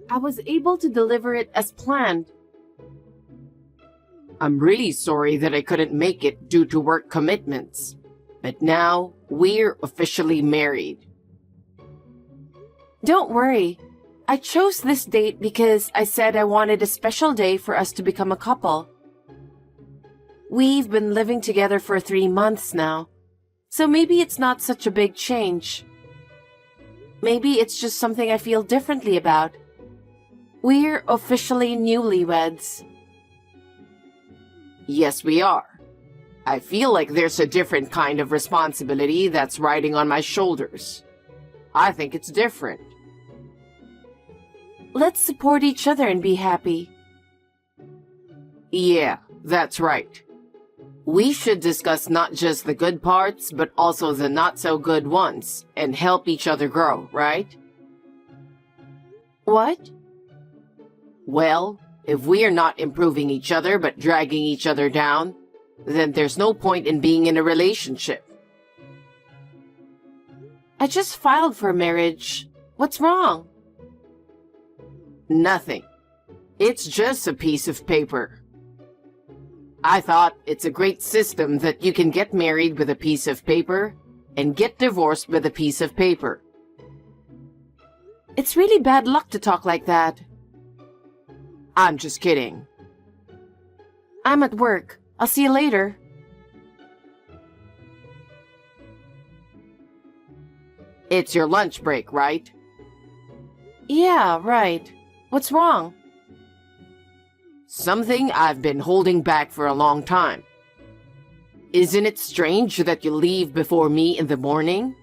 I was able to deliver it as planned. I'm really sorry that I couldn't make it due to work commitments. But now, we're officially married. Don't worry. I chose this date because I said I wanted a special day for us to become a couple. We've been living together for 3 months now, so maybe it's not such a big change. Maybe it's just something I feel differently about. We're officially newlyweds. Yes, we are. I feel like there's a different kind of responsibility that's riding on my shoulders. I think it's different. Let's support each other and be happy. Yeah, that's right. We should discuss not just the good parts, but also the not-so-good ones, and help each other grow, right? What? Well, if we are not improving each other but dragging each other down, then there's no point in being in a relationship. I just filed for marriage. What's wrong? Nothing. It's just a piece of paper. I thought it's a great system that you can get married with a piece of paper and get divorced with a piece of paper. It's really bad luck to talk like that. I'm just kidding. I'm at work. I'll see you later. It's your lunch break, right? Yeah, right. What's wrong? Something I've been holding back for a long time. Isn't it strange that you leave before me in the morning?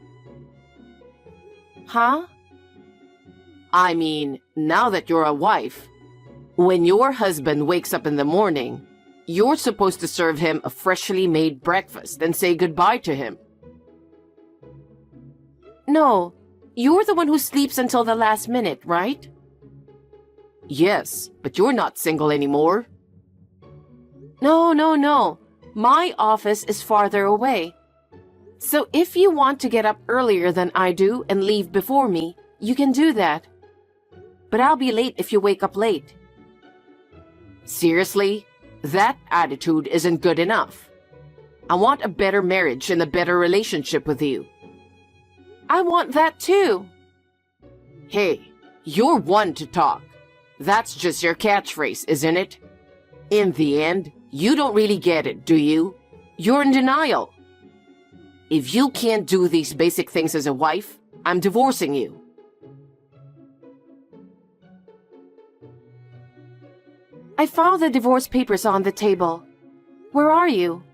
Huh? I mean, now that you're a wife, when your husband wakes up in the morning, you're supposed to serve him a freshly made breakfast and say goodbye to him. No, you're the one who sleeps until the last minute, right? Yes, but you're not single anymore. No. My office is farther away. So if you want to get up earlier than I do and leave before me, you can do that. But I'll be late if you wake up late. Seriously? That attitude isn't good enough. I want a better marriage and a better relationship with you. I want that too. Hey, you're one to talk. That's just your catchphrase, isn't it? In the end, you don't really get it, do you? You're in denial. If you can't do these basic things as a wife, I'm divorcing you. I found the divorce papers on the table. Where are you?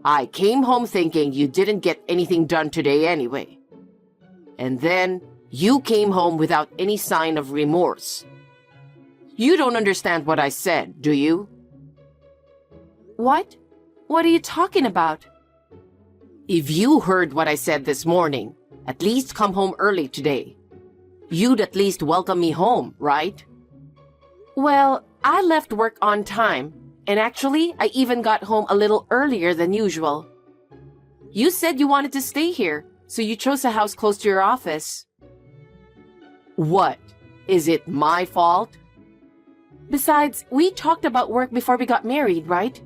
I came home thinking you didn't get anything done today anyway. And then you came home without any sign of remorse. You don't understand what I said, do you? What? What are you talking about? If you heard what I said this morning, at least come home early today. You'd at least welcome me home, right? Well, I left work on time, and actually, I even got home a little earlier than usual. You said you wanted to stay here, so you chose a house close to your office. What? Is it my fault? Besides, we talked about work before we got married, right?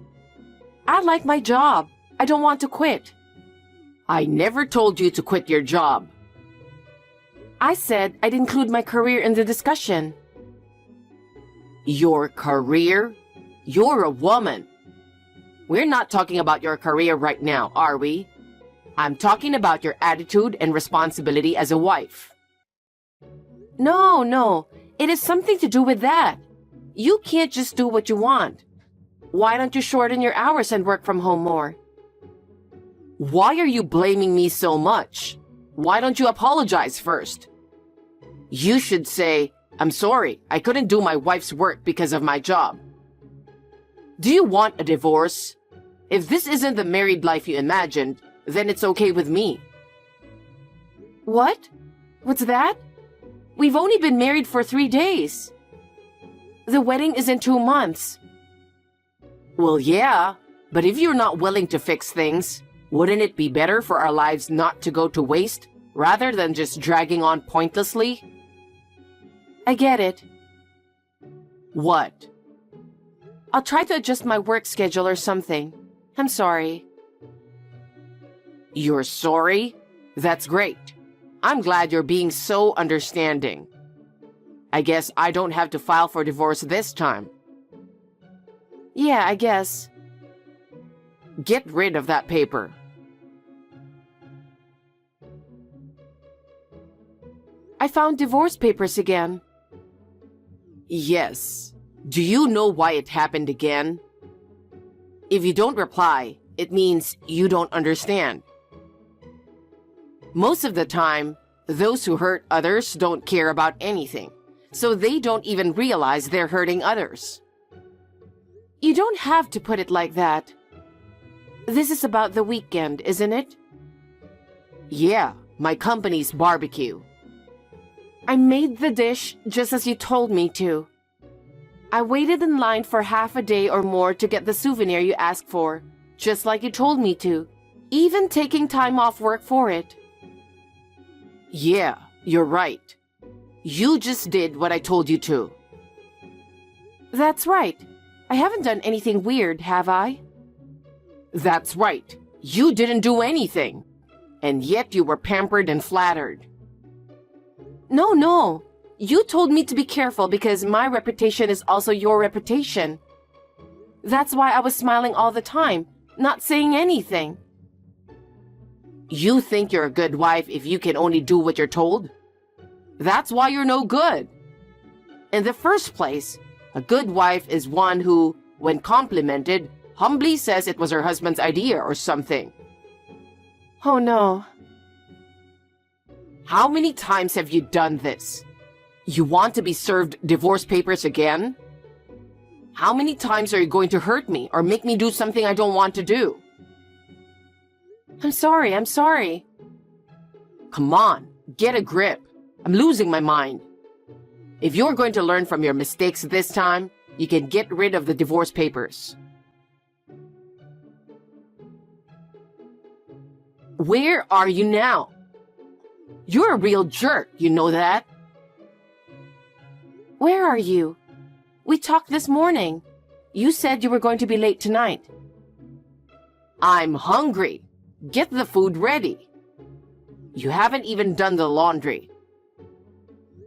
I like my job. I don't want to quit. I never told you to quit your job. I said I'd include my career in the discussion. Your career? You're a woman. We're not talking about your career right now, are we? I'm talking about your attitude and responsibility as a wife. No. It has something to do with that. You can't just do what you want. Why don't you shorten your hours and work from home more? Why are you blaming me so much? Why don't you apologize first? You should say, I'm sorry, I couldn't do my wife's work because of my job. Do you want a divorce? If this isn't the married life you imagined, then it's okay with me. What? What's that? We've only been married for 3 days. The wedding is in 2 months. Well, yeah, but if you're not willing to fix things, wouldn't it be better for our lives not to go to waste rather than just dragging on pointlessly? I get it. What? I'll try to adjust my work schedule or something. I'm sorry. You're sorry? That's great. I'm glad you're being so understanding. I guess I don't have to file for divorce this time. Yeah, I guess. Get rid of that paper. I found divorce papers again. Yes. Do you know why it happened again? If you don't reply, it means you don't understand. Most of the time, those who hurt others don't care about anything, so they don't even realize they're hurting others. You don't have to put it like that. This is about the weekend, isn't it? Yeah, my company's barbecue. I made the dish just as you told me to. I waited in line for half a day or more to get the souvenir you asked for, just like you told me to, even taking time off work for it. Yeah, you're right. You just did what I told you to. That's right. I haven't done anything weird, have I? That's right. You didn't do anything. And yet you were pampered and flattered. No. You told me to be careful because my reputation is also your reputation. That's why I was smiling all the time, not saying anything. You think you're a good wife if you can only do what you're told? That's why you're no good. In the first place, a good wife is one who, when complimented, humbly says it was her husband's idea or something. Oh no. How many times have you done this? You want to be served divorce papers again? How many times are you going to hurt me or make me do something I don't want to do? I'm sorry. Come on, get a grip. I'm losing my mind. If you're going to learn from your mistakes this time, you can get rid of the divorce papers. Where are you now? You're a real jerk, you know that? Where are you? We talked this morning. You said you were going to be late tonight. I'm hungry. Get the food ready. You haven't even done the laundry.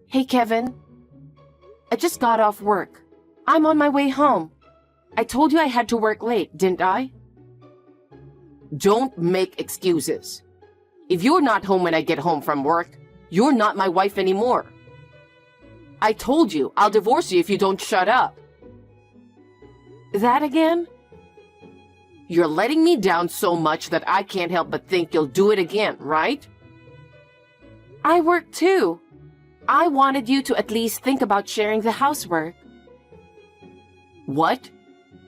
Hey, Kevin. I just got off work. I'm on my way home. I told you I had to work late, didn't I? Don't make excuses. If you're not home when I get home from work, you're not my wife anymore. I told you I'll divorce you if you don't shut up. That again? You're letting me down so much that I can't help but think you'll do it again, right? I work too. I wanted you to at least think about sharing the housework. What?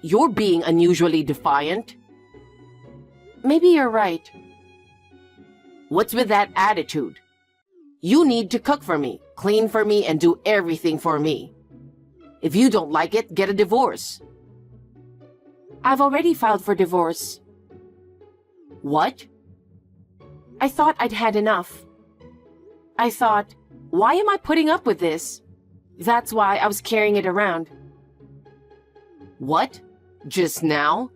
You're being unusually defiant. Maybe you're right. What's with that attitude? You need to cook for me, clean for me, and do everything for me. If you don't like it, get a divorce. I've already filed for divorce. What? I thought I'd had enough. I thought, why am I putting up with this? That's why I was carrying it around. What? Just now?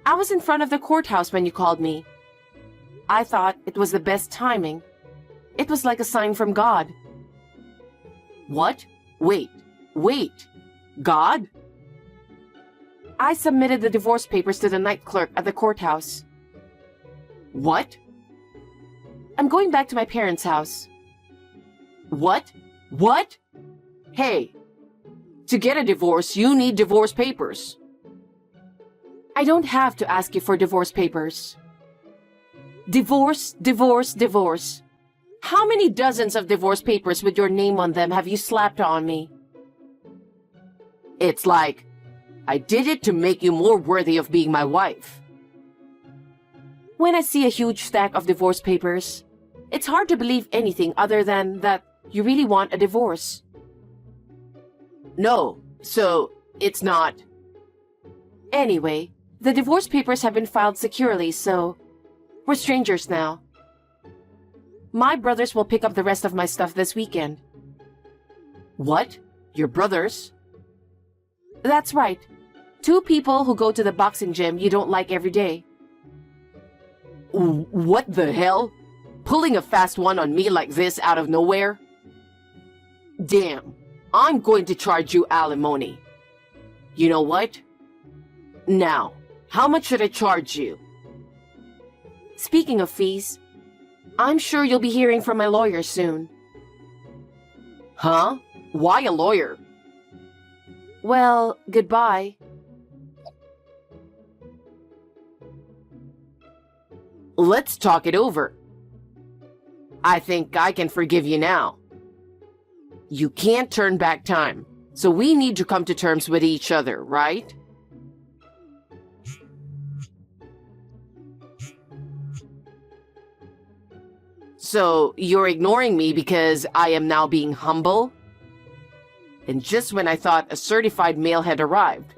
I was in front of the courthouse when you called me. I thought it was the best timing. It was like a sign from God. What? Wait. God? I submitted the divorce papers to the night clerk at the courthouse. What? I'm going back to my parents' house. What? Hey, to get a divorce, you need divorce papers. I don't have to ask you for divorce papers. Divorce. How many dozens of divorce papers with your name on them have you slapped on me? It's like, I did it to make you more worthy of being my wife. When I see a huge stack of divorce papers, it's hard to believe anything other than that you really want a divorce. No, so it's not. Anyway, the divorce papers have been filed securely, so we're strangers now. My brothers will pick up the rest of my stuff this weekend. What? Your brothers? That's right. Two people who go to the boxing gym you don't like every day. What the hell? Pulling a fast one on me like this out of nowhere? Damn, I'm going to charge you alimony. You know what? Now, how much should I charge you? Speaking of fees, I'm sure you'll be hearing from my lawyer soon. Huh? Why a lawyer? Well, goodbye. Let's talk it over. I think I can forgive you now. You can't turn back time, so we need to come to terms with each other, right? So, you're ignoring me because I am now being humble? And just when I thought a certified mail had arrived.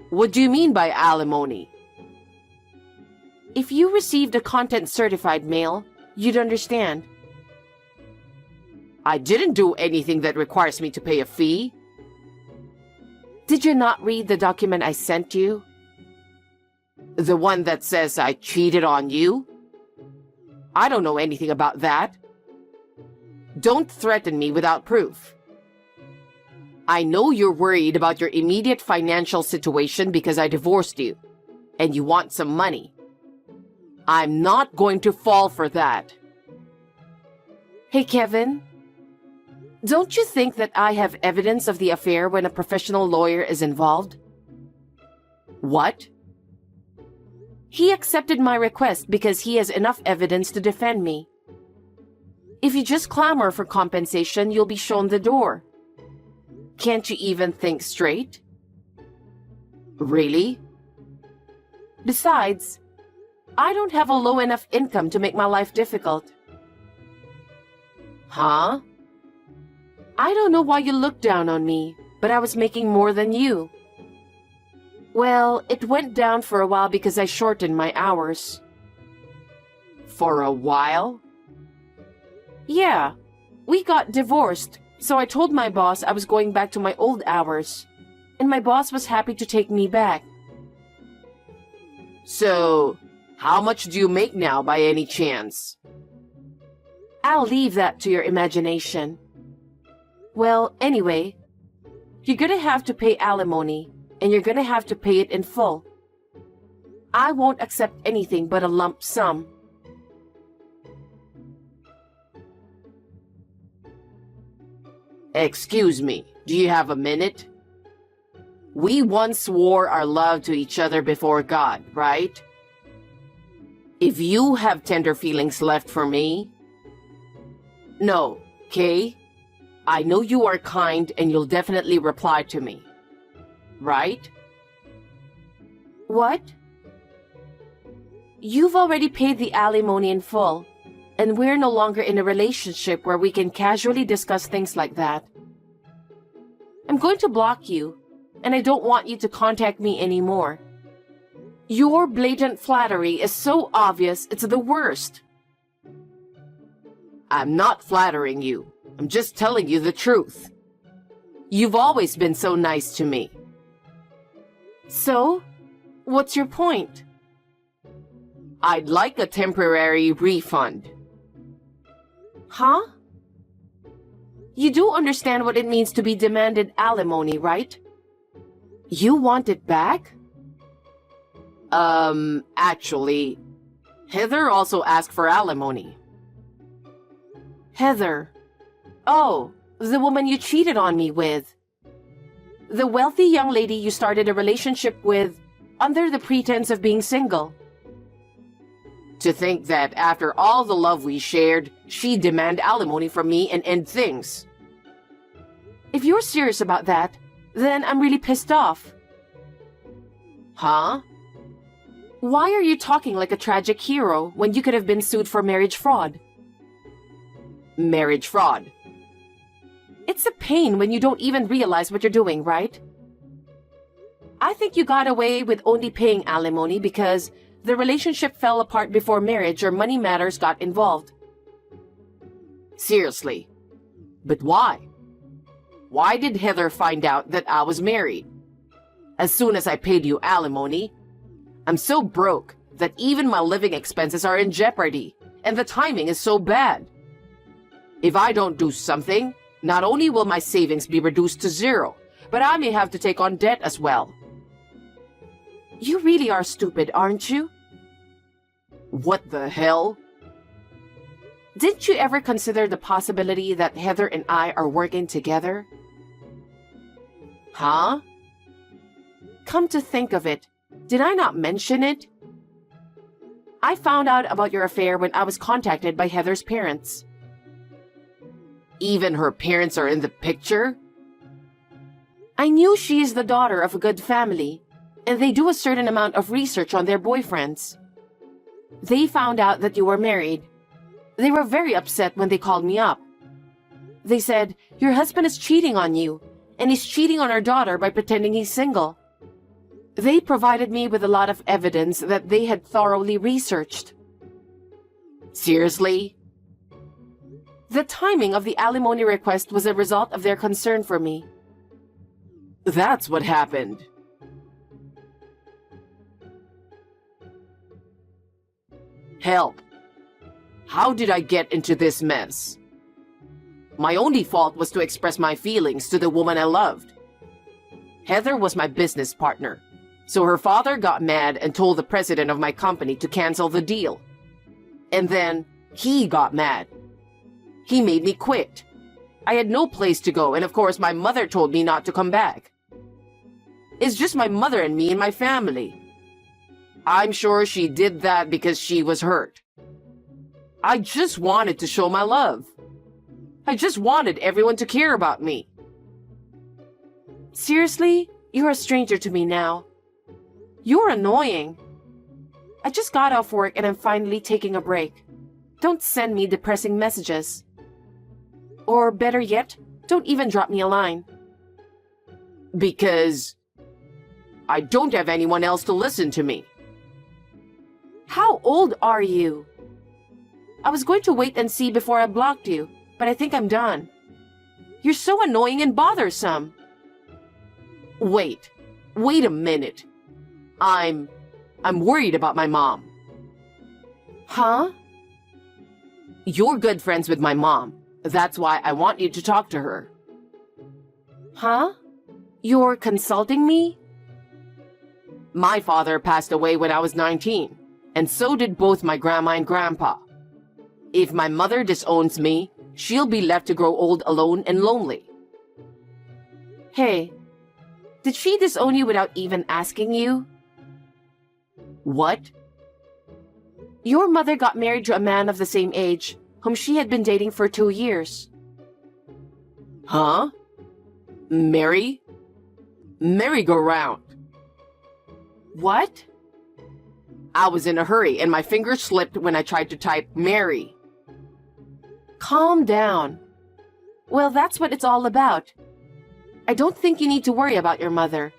What do you mean by alimony? If you received a content-certified mail, you'd understand. I didn't do anything that requires me to pay a fee. Did you not read the document I sent you? The one that says I cheated on you? I don't know anything about that. Don't threaten me without proof. I know you're worried about your immediate financial situation because I divorced you, and you want some money. I'm not going to fall for that. Hey, Kevin. Don't you think that I have evidence of the affair when a professional lawyer is involved? What? He accepted my request because he has enough evidence to defend me. If you just clamor for compensation, you'll be shown the door. Can't you even think straight? Really? Besides, I don't have a low enough income to make my life difficult. Huh? I don't know why you look down on me, but I was making more than you. Well, it went down for a while because I shortened my hours. For a while? Yeah. We got divorced, so I told my boss I was going back to my old hours. And my boss was happy to take me back. So, how much do you make now by any chance? I'll leave that to your imagination. Well, anyway, you're gonna have to pay alimony, and you're gonna have to pay it in full. I won't accept anything but a lump sum. Excuse me, do you have a minute? We once swore our love to each other before God, right? If you have tender feelings left for me... No, Kay? I know you are kind and you'll definitely reply to me. Right? What? You've already paid the alimony in full, and we're no longer in a relationship where we can casually discuss things like that. I'm going to block you, and I don't want you to contact me anymore. Your blatant flattery is so obvious, it's the worst. I'm not flattering you. I'm just telling you the truth. You've always been so nice to me. So, what's your point? I'd like a temporary refund. Huh? You do understand what it means to be demanded alimony, right? You want it back? Actually, Heather also asked for alimony. Heather. Oh, the woman you cheated on me with. The wealthy young lady you started a relationship with under the pretense of being single. To think that after all the love we shared, she'd demand alimony from me and end things. If you're serious about that, then I'm really pissed off. Huh? Why are you talking like a tragic hero when you could have been sued for marriage fraud? Marriage fraud. It's a pain when you don't even realize what you're doing, right? I think you got away with only paying alimony because the relationship fell apart before marriage or money matters got involved. Seriously. But why? Why did Heather find out that I was married? As soon as I paid you alimony, I'm so broke that even my living expenses are in jeopardy, and the timing is so bad. If I don't do something, not only will my savings be reduced to zero, but I may have to take on debt as well. You really are stupid, aren't you? What the hell? Didn't you ever consider the possibility that Heather and I are working together? Huh? Come to think of it, did I not mention it? I found out about your affair when I was contacted by Heather's parents. Even her parents are in the picture? I knew she is the daughter of a good family, and they do a certain amount of research on their boyfriends. They found out that you were married. They were very upset when they called me up. They said, your husband is cheating on you, and he's cheating on our daughter by pretending he's single. They provided me with a lot of evidence that they had thoroughly researched. Seriously? The timing of the alimony request was a result of their concern for me. That's what happened. Help! How did I get into this mess? My only fault was to express my feelings to the woman I loved. Heather was my business partner, so her father got mad and told the president of my company to cancel the deal. And then he got mad. He made me quit. I had no place to go, and of course my mother told me not to come back. It's just my mother and me and my family. I'm sure she did that because she was hurt. I just wanted to show my love. I just wanted everyone to care about me. Seriously? You're a stranger to me now. You're annoying. I just got off work and I'm finally taking a break. Don't send me depressing messages. Or better yet, don't even drop me a line. Because I don't have anyone else to listen to me. How old are you? I was going to wait and see before I blocked you, but I think I'm done. You're so annoying and bothersome. Wait a minute. I'm worried about my mom. Huh? You're good friends with my mom. That's why I want you to talk to her. Huh? You're consulting me? My father passed away when I was 19, and so did both my grandma and grandpa. If my mother disowns me, she'll be left to grow old alone and lonely. Hey, did she disown you without even asking you? What? Your mother got married to a man of the same age, whom she had been dating for 2 years. Huh? Merry-go-round. What? I was in a hurry and my finger slipped when I tried to type Mary. Calm down. Well, that's what it's all about. I don't think you need to worry about your mother.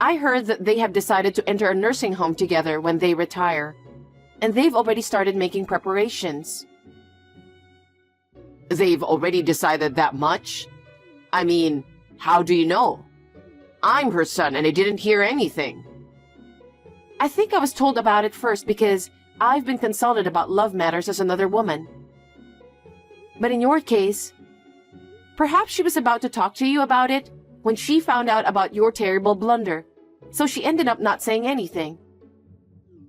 I heard that they have decided to enter a nursing home together when they retire, and they've already started making preparations. They've already decided that much? I mean, how do you know? I'm her son and I didn't hear anything. I think I was told about it first because I've been consulted about love matters as another woman. But in your case, perhaps she was about to talk to you about it when she found out about your terrible blunder, so she ended up not saying anything.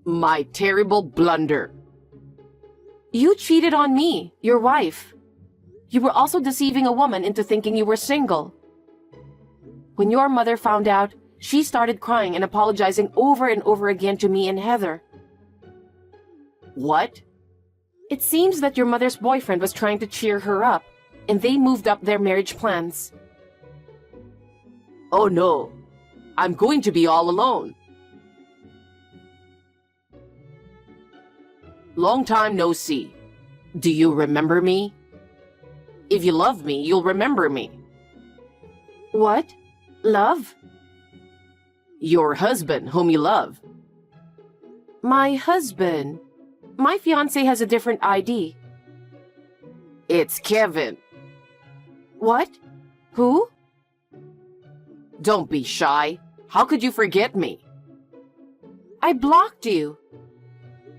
My terrible blunder. You cheated on me, your wife. You were also deceiving a woman into thinking you were single. When your mother found out, she started crying and apologizing over and over again to me and Heather. What? It seems that your mother's boyfriend was trying to cheer her up, and they moved up their marriage plans. Oh no, I'm going to be all alone. Long time no see. Do you remember me? If you love me, you'll remember me. What? Love? Your husband, whom you love. My husband? My fiancé has a different ID. It's Kevin. What? Who? Don't be shy. How could you forget me? I blocked you.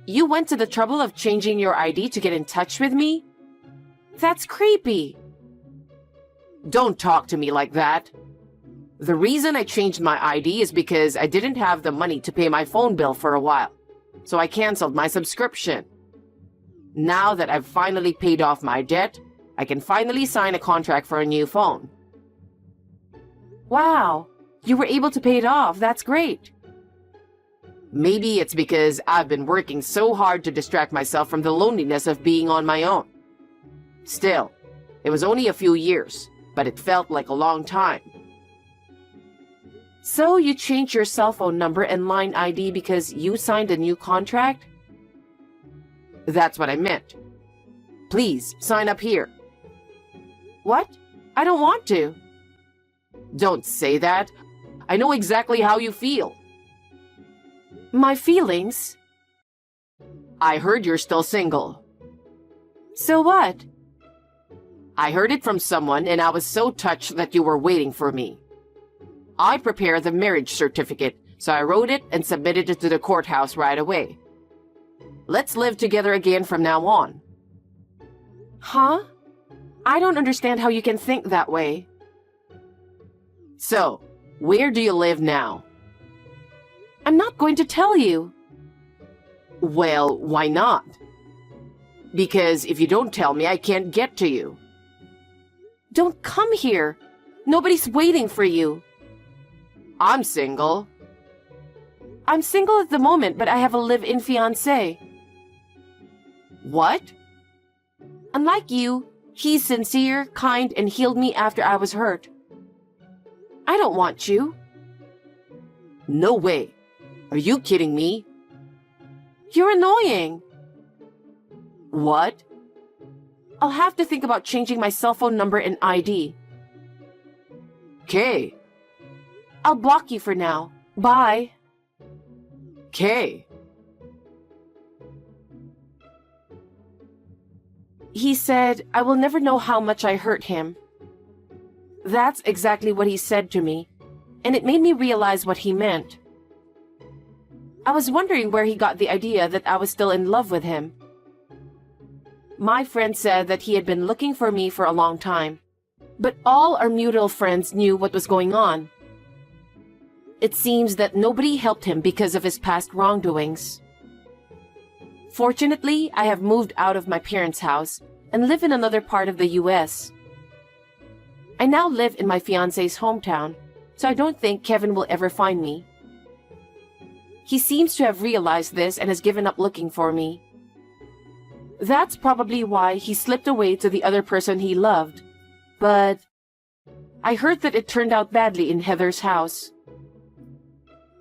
You went to the trouble of changing your ID to get in touch with me? That's creepy. Don't talk to me like that. The reason I changed my ID is because I didn't have the money to pay my phone bill for a while, so I canceled my subscription. Now that I've finally paid off my debt, I can finally sign a contract for a new phone. Wow, you were able to pay it off. That's great. Maybe it's because I've been working so hard to distract myself from the loneliness of being on my own. Still, it was only a few years, but it felt like a long time. So you changed your cell phone number and line ID because you signed a new contract? That's what I meant. Please, sign up here. What? I don't want to. Don't say that. I know exactly how you feel. My feelings? I heard you're still single. So what? I heard it from someone and I was so touched that you were waiting for me. I prepared the marriage certificate, so I wrote it and submitted it to the courthouse right away. Let's live together again from now on. Huh? I don't understand how you can think that way. So, where do you live now? I'm not going to tell you. Well, why not? Because if you don't tell me, I can't get to you. Don't come here. Nobody's waiting for you. I'm single. I'm single at the moment, but I have a live-in fiancé. What? Unlike you, he's sincere, kind, and healed me after I was hurt. I don't want you. No way. Are you kidding me? You're annoying. What? I'll have to think about changing my cell phone number and ID. Kay. I'll block you for now. Bye. Kay. He said, I will never know how much I hurt him. That's exactly what he said to me, and it made me realize what he meant. I was wondering where he got the idea that I was still in love with him. My friend said that he had been looking for me for a long time, but all our mutual friends knew what was going on. It seems that nobody helped him because of his past wrongdoings. Fortunately, I have moved out of my parents' house and live in another part of the U.S. I now live in my fiancé's hometown, so I don't think Kevin will ever find me. He seems to have realized this and has given up looking for me. That's probably why he slipped away to the other person he loved. But I heard that it turned out badly in Heather's house.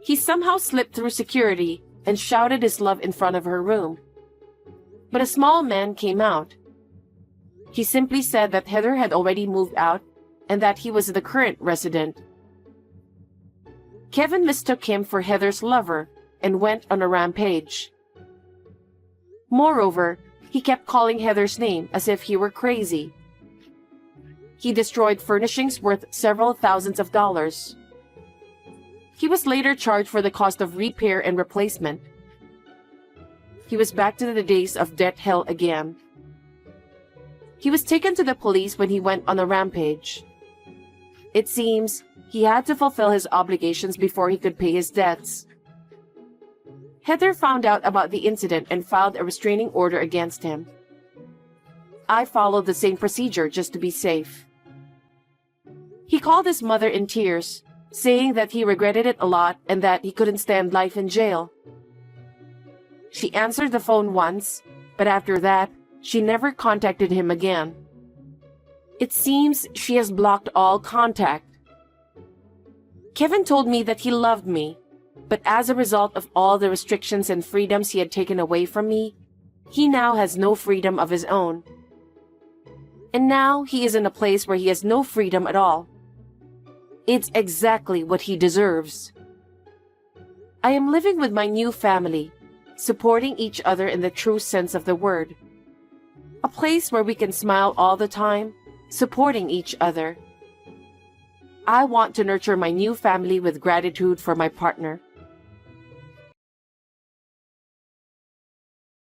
He somehow slipped through security and shouted his love in front of her room. But a small man came out. He simply said that Heather had already moved out and that he was the current resident. Kevin mistook him for Heather's lover and went on a rampage. Moreover, he kept calling Heather's name as if he were crazy. He destroyed furnishings worth several thousands of dollars. He was later charged for the cost of repair and replacement. He was back to the days of debt hell again. He was taken to the police when he went on a rampage. It seems he had to fulfill his obligations before he could pay his debts. Heather found out about the incident and filed a restraining order against him. I followed the same procedure just to be safe. He called his mother in tears, saying that he regretted it a lot and that he couldn't stand life in jail. She answered the phone once, but after that, she never contacted him again. It seems she has blocked all contact. Kevin told me that he loved me, but as a result of all the restrictions and freedoms he had taken away from me, he now has no freedom of his own. And now he is in a place where he has no freedom at all. It's exactly what he deserves. I am living with my new family, supporting each other in the true sense of the word. A place where we can smile all the time, supporting each other. I want to nurture my new family with gratitude for my partner.